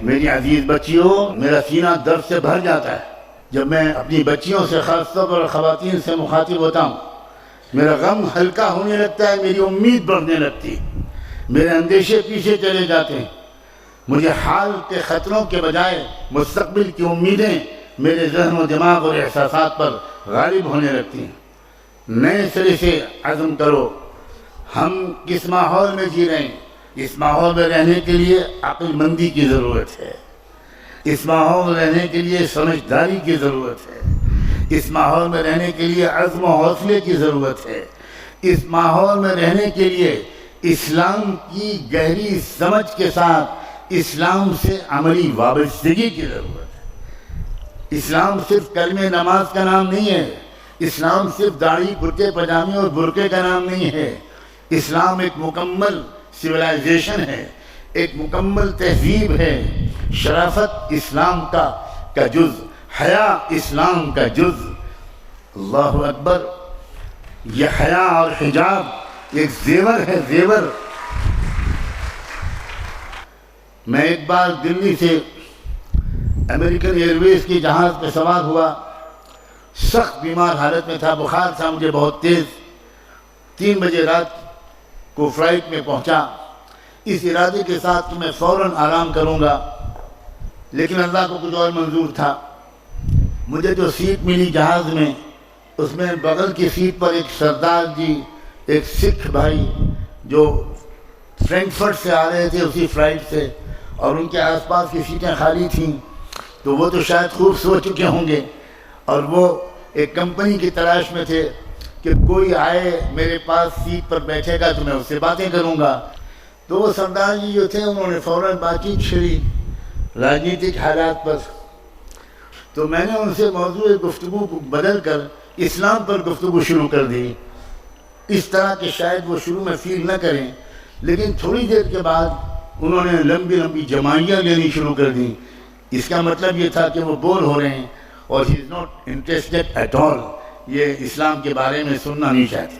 میری عزیز بچیوں، میرا سینہ درد سے بھر جاتا ہے جب میں اپنی بچیوں سے، خاص طور پر خواتین سے مخاطب ہوتا ہوں۔ میرا غم ہلکا ہونے لگتا ہے، میری امید بڑھنے لگتی ہے، میرے اندیشے پیچھے چلے جاتے ہیں۔ مجھے حال کے خطروں کے بجائے مستقبل کی امیدیں میرے ذہن و دماغ اور احساسات پر غالب ہونے لگتی ہیں۔ نئے سرے سے عزم کرو، ہم کس ماحول میں جی رہے ہیں۔ اس ماحول میں رہنے کے لیے عقل مندی کی ضرورت ہے، اس ماحول میں رہنے کے لیے سمجھداری کی ضرورت ہے، اس ماحول میں رہنے کے لیے عزم و حوصلے کی ضرورت ہے، اس ماحول میں رہنے کے لیے اسلام کی گہری سمجھ کے ساتھ اسلام سے عملی وابستگی کی ضرورت ہے۔ اسلام صرف کلمہ نماز کا نام نہیں ہے، اسلام صرف داڑھی کرتے پاجامے اور برقعے کا نام نہیں ہے۔ اسلام ایک مکمل سویلائزیشن ہے، ایک مکمل تہذیب ہے۔ شرافت اسلام کا جز، حیا اسلام کا جز۔ اللہ اکبر! یہ حیا اور حجاب ایک زیور ہے، زیور۔ میں ایک بار دلی سے امریکن ایئرویز کی جہاز پہ سوار ہوا، سخت بیمار حالت میں تھا، بخار تھا مجھے بہت تیز۔ 3 بجے رات کو فلائٹ میں پہنچا، اس ارادے کے ساتھ کہ میں فوراً آرام کروں گا، لیکن اللہ کو کچھ اور منظور تھا۔ مجھے جو سیٹ ملی جہاز میں، اس میں بغل کی سیٹ پر ایک سردار جی، ایک سکھ بھائی جو فرینکفرٹ سے آ رہے تھے اسی فلائٹ سے، اور ان کے آس پاس کی سیٹیں خالی تھیں، تو وہ تو شاید خوب سو چکے ہوں گے، اور وہ ایک کمپنی کی تلاش میں تھے کہ کوئی آئے میرے پاس سیٹ پر بیٹھے گا تو میں اس سے باتیں کروں گا۔ تو وہ سردار جی جو تھے انہوں نے فوراً بات چیت چھڑی راجنیتک حالات پر۔ تو میں نے ان سے موضوع گفتگو کو بدل کر اسلام پر گفتگو شروع کر دی، اس طرح کہ شاید وہ شروع میں فیل نہ کریں، لیکن تھوڑی دیر کے بعد انہوں نے لمبی لمبی جمائیاں لینی شروع کر دیں۔ اس کا مطلب یہ تھا کہ وہ بور ہو رہے ہیں اور he is not interested at all, یہ اسلام کے بارے میں سننا نہیں چاہتے۔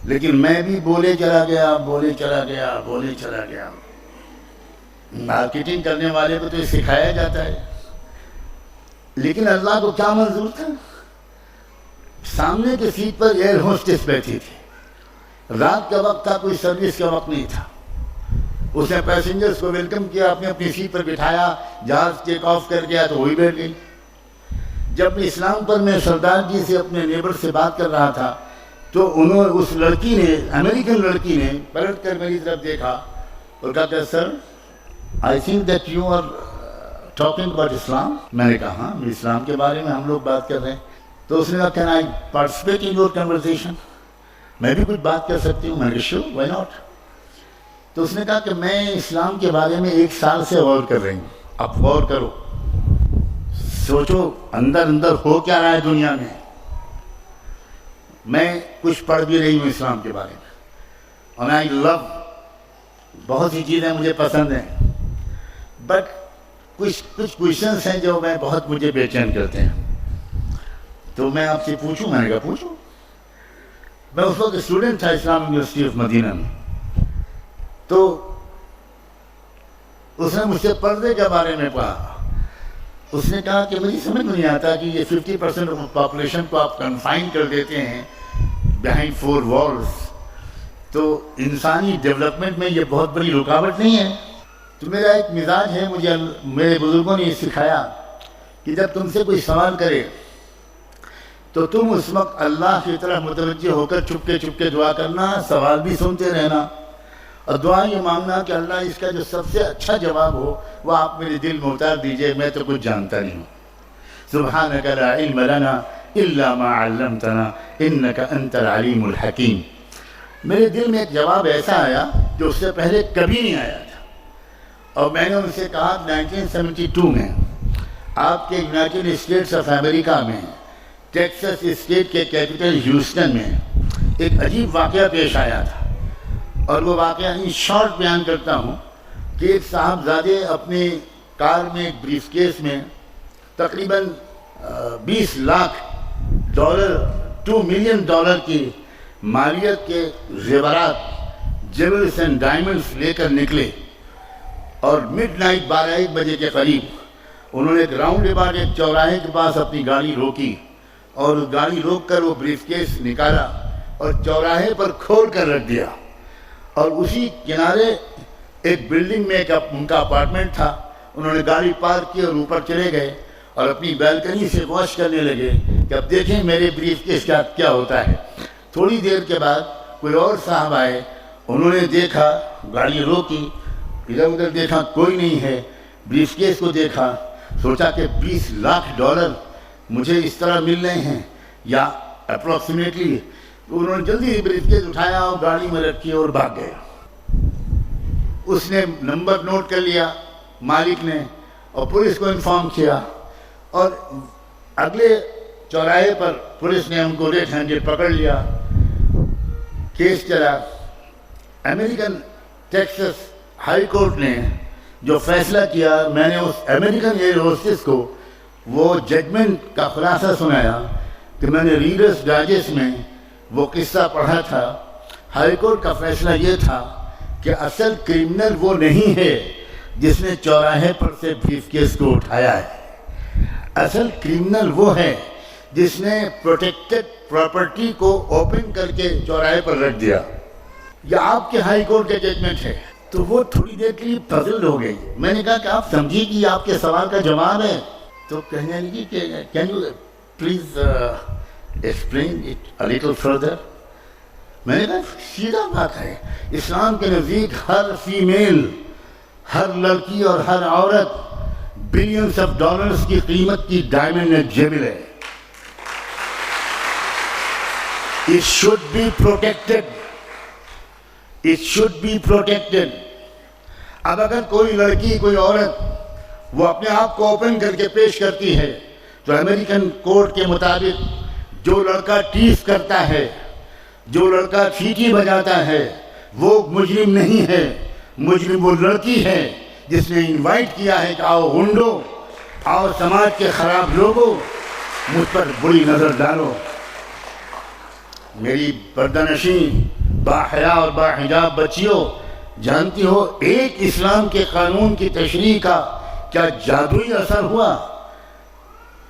لیکن میں بھی بولے چلا گیا، بولے چلا گیا، بولے چلا گیا۔ مارکیٹنگ کرنے والے کو تو یہ سکھایا جاتا ہے، لیکن اللہ کو کیا منظور تھا؟ سامنے کی سیٹ پر ایئر ہوسٹس بیٹھی تھی، رات کا وقت تھا، کوئی سروس کا وقت نہیں تھا۔ اس نے پیسنجرز کو ویلکم کیا، اپنے اپنی سیٹ پر بٹھایا، جہاز ٹیک آف کر گیا تو وہی بیٹھ گئی۔ جب اسلام پر میں سردار جی سے اپنے نیبر سے بات کر رہا تھا تو اس لڑکی نے، امریکن لڑکی نے پلٹ کر میری طرف دیکھا اور کہا کہ sir I think that you are talking about Islam. میں نے کہا ہاں، اسلام کے بارے میں ہم لوگ بات کر رہے ہیں۔ تو اس نے کہا can I participate in your conversation, میں بھی کچھ بات کر سکتی ہوں؟ میں نے کہا شیور، وائی ناٹ۔ تو اس نے کہا کہ میں اسلام کے بارے میں 1 سال سے غور کر رہی ہوں، آپ غور کرو، سوچو اندر اندر ہو کیا رہا ہے دنیا میں۔ میں کچھ پڑھ بھی رہی ہوں اسلام کے بارے میں، اور آئی لو، بہت سی چیزیں مجھے پسند ہیں، بٹ کچھ کویشچنس ہیں جو مجھے بے چین کرتے ہیں۔ تو میں آپ سے پوچھوں؟ میں نے کہا پوچھو۔ میں اس وقت اسٹوڈنٹ تھا اسلامک یونیورسٹی آف مدینہ میں۔ تو اس نے مجھ سے پردے کے بارے میں کہا۔ اس نے کہا کہ مجھے سمجھ نہیں آتا کہ یہ 50% آف پاپولیشن کو آپ کنفائن کر دیتے ہیں بیہائنڈ 4 walls، تو انسانی ڈیولپمنٹ میں یہ بہت بڑی رکاوٹ نہیں ہے؟ تو میرا ایک مزاج ہے، مجھے میرے بزرگوں نے یہ سکھایا کہ جب تم سے کوئی سوال کرے تو تم اس وقت اللہ کی طرف متوجہ ہو کر چپکے چپکے دعا کرنا، سوال بھی سنتے رہنا، اور دعا یہ مانگنا کہ اللہ اس کا جو سب سے اچھا جواب ہو وہ آپ میرے دل میں اتار دیجئے، میں تو کچھ جانتا نہیں ہوں۔ سبحانک لا علم لنا الا ما علمتنا انک انت العلیم الحکیم۔ میرے دل میں ایک جواب ایسا آیا جو اس سے پہلے کبھی نہیں آیا تھا، اور میں نے ان سے کہا 1972 میں آپ کے یونائٹڈ اسٹیٹس آف امریکہ میں ٹیکسس اسٹیٹ کے کیپٹل ہیوسٹن میں ایک عجیب واقعہ پیش آیا تھا، اور وہ واقعہ ان شارٹ بیان کرتا ہوں کہ ایک صاحبزادے اپنے کار میں ایک بریف کیس میں تقریباً $20 لاکھ 2 ملین ڈالر کی مالیت کے زیورات، جیولز اینڈ ڈائمنڈز لے کر نکلے، اور مڈ نائٹ 12-1 بجے کے قریب انہوں نے ایک راؤنڈ اباؤٹ ایک چوراہے کے پاس اپنی گاڑی روکی اور اس گاڑی روک کر وہ بریف کیس نکالا اور چوراہے پر کھول کر رکھ دیا، اور اسی کنارے ایک بلڈنگ میں ایک ان کا اپارٹمنٹ تھا. انہوں نے گاڑی پارک کی اور اوپر چلے گئے اور اپنی بالکنی سے واش کرنے لگے کہ اب دیکھیں میرے بریف کیس کا کیا ہوتا ہے. تھوڑی دیر کے بعد کوئی اور صاحب آئے، انہوں نے دیکھا، گاڑی روکی، ادھر ادھر دیکھا، کوئی نہیں ہے. بریف کیس کو دیکھا، سوچا کہ $20 لاکھ مجھے اس طرح مل رہے ہیں یا اپروکسیمیٹلی. انہوں نے جلدی بریف کیس اٹھایا اور گاڑی میں رکھی اور بھاگ گئے. اس نے نمبر نوٹ کر لیا مالک نے اور پولیس کو انفارم کیا، اور اگلے چوراہے پر پولیس نے ان کو ریڈ ہینڈڈ پکڑ لیا. کیس چلا. امریکن ٹیکسس ہائی کورٹ نے جو فیصلہ کیا، میں نے اس امریکن ایئر ہوسٹس کو وہ ججمنٹ کا خلاصہ سنایا کہ میں نے ریڈرز ڈائجسٹ میں وہ قصہ پڑھا تھا. ہائی کورٹ کا فیصلہ یہ تھا کہ اصل کرمنل وہ نہیں ہے جس نے چوراہے پر سے بریف کیس کو اٹھایا ہے. اصل کرمنل وہ ہے جس نے پروٹیکٹڈ پراپرٹی کو اوپن کر کے چوراہے پر رکھ دیا. یہ آپ کے ہائی کورٹ کا ججمنٹ ہے. تو وہ تھوڑی دیر کے لیے پزلڈ ہو گئی. میں نے کہا کہ آپ سمجھیے کہ آپ کے سوال کا جواب ہے. تو کہنے لگی کہ can you please explain it a little further. میں نے کہا سیدھا بات ہے، اسلام کے نزدیک ہر فیمیل، ہر لڑکی اور ہر عورت بلینس آف ڈالرز کی قیمت کی ڈائمنڈ اینڈ جیول ہے. It should be protected. It should be protected. اب اگر کوئی لڑکی، کوئی عورت وہ اپنے آپ کو اوپن کر کے پیش کرتی ہے تو امریکن کورٹ کے مطابق جو لڑکا ٹیز کرتا ہے، جو لڑکا سیٹی بجاتا ہے، وہ مجرم نہیں ہے. مجرم وہ لڑکی ہے جس نے انوائٹ کیا ہے کہ آؤ گنڈو، آؤ سماج کے خراب لوگوں، مجھ پر بری نظر ڈالو. میری پردہ نشین باحیا اور باحجاب بچیوں، جانتی ہو ایک اسلام کے قانون کی تشریح کا کیا جادوئی اثر ہوا؟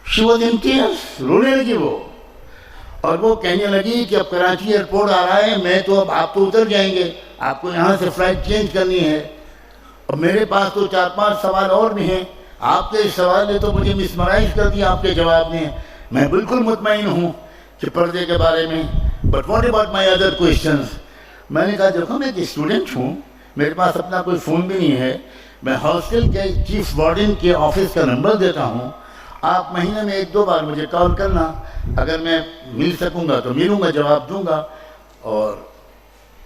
She was in tears. رونے لگی وہ، اور وہ کہنے لگی کہ اب کراچی ایئرپورٹ آ رہا ہے، میں تو اب آپ تو اتر جائیں گے، آپ کو یہاں سے فلائٹ چینج کرنی ہے، اور میرے پاس تو 4-5 سوال اور بھی ہیں. آپ کے اس سوال نے تو مجھے مسمرائز کر دیا آپ کے جواب نے. میں بالکل مطمئن ہوں کہ پردے کے بارے میں. But what about my other questions? میں نے کہا دیکھو میں ایک اسٹوڈنٹ ہوں، میرے پاس اپنا کوئی فون بھی نہیں ہے، میں ہاسٹل کے چیف وارڈن کے آفس کا نمبر دیتا ہوں، آپ مہینے میں 1-2 بار مجھے کال کرنا، اگر میں مل سکوں گا تو ملوں گا، جواب دوں گا. اور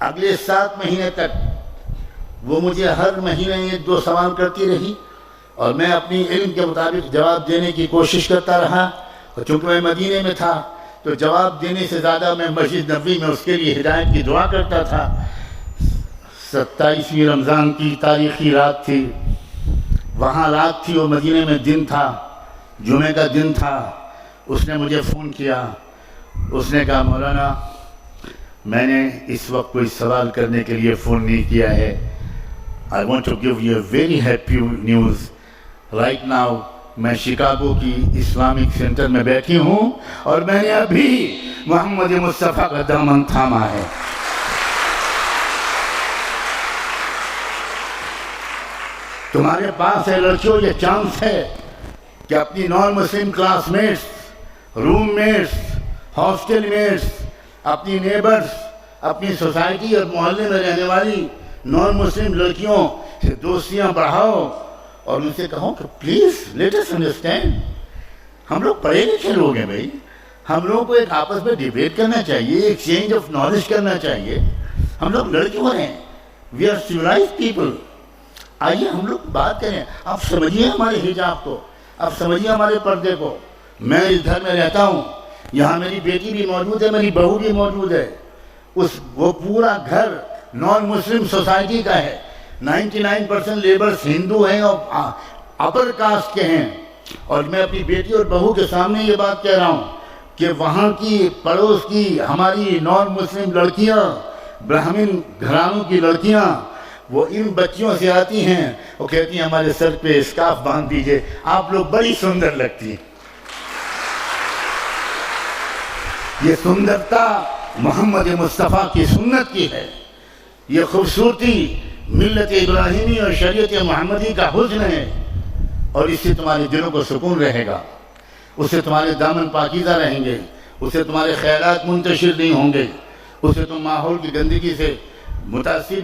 اگلے 7 مہینے تک وہ مجھے ہر مہینے 1-2 سوال کرتی رہی، اور میں اپنی علم کے مطابق جواب دینے کی کوشش کرتا رہا. اور چونکہ میں مدینے میں تھا تو جواب دینے سے زیادہ میں مسجد نبوی میں اس کے لیے ہدایت کی دعا کرتا تھا. 27ویں رمضان کی تاریخی رات تھی، وہاں رات تھی اور مدینے میں دن تھا، جمعے کا دن تھا. اس نے مجھے فون کیا، اس نے کہا مولانا میں نے اس وقت کوئی سوال کرنے کے لیے فون نہیں کیا ہے. I want to give you a very happy news. Right now میں شکاگو کی اسلامک سینٹر میں بیٹھی ہوں اور میں نے ابھی محمد مصطفیٰ کا دامن تھاما ہے. تمہارے پاس ہے لڑکیوں یہ چانس ہے کہ اپنی نان مسلم کلاس میٹس، روم میٹس، ہاسٹل میٹس، اپنی نیبرز، اپنی سوسائٹی اور محلے میں رہنے والی نان مسلم لڑکیوں سے دوستیاں بڑھاؤ اور ان سے کہو کہ پلیز لیٹ اس انڈرسٹینڈ. ہم لوگ پڑھے لکھے لوگ ہیں بھائی، ہم لوگوں کو ایک آپس میں ڈیبیٹ کرنا چاہیے، ایکسچینج آف نالج کرنا چاہیے. ہم لوگ لڑکے ہیں، وی آر سیولائزڈ پیپل. آئیے ہم لوگ بات کریں. آپ سمجھیے ہمارے حجاب کو، آپ سمجھیے ہمارے پردے کو. میں اس گھر میں رہتا ہوں، یہاں میری بیٹی بھی موجود ہے، میری بہو بھی موجود ہے. وہ پورا گھر نان مسلم سوسائٹی کا ہے. 99% لیبرز ہندو ہیں اور اپر کاسٹ کے ہیں. اور میں اپنی بیٹی اور بہو کے سامنے یہ بات کہہ رہا ہوں کہ وہاں کی پڑوس کی ہماری نان مسلم لڑکیاں، برہمن گھرانوں کی لڑکیاں وہ ان بچیوں سے آتی ہیں، وہ کہتی ہیں ہمارے سر پہ اسکارف باندھ دیجئے، آپ لوگ بڑی سندر لگتی ہیں۔ یہ سندرتا محمد مصطفیٰ کی سنت کی ہے، یہ خوبصورتی ملت ابراہیمی اور شریعت محمدی کا حسن ہے، اور اس سے تمہارے دلوں کو سکون رہے گا، اس سے تمہارے دامن پاکیزہ رہیں گے، اس سے تمہارے خیالات منتشر نہیں ہوں گے، اس سے تم ماحول کی گندگی سے متاثر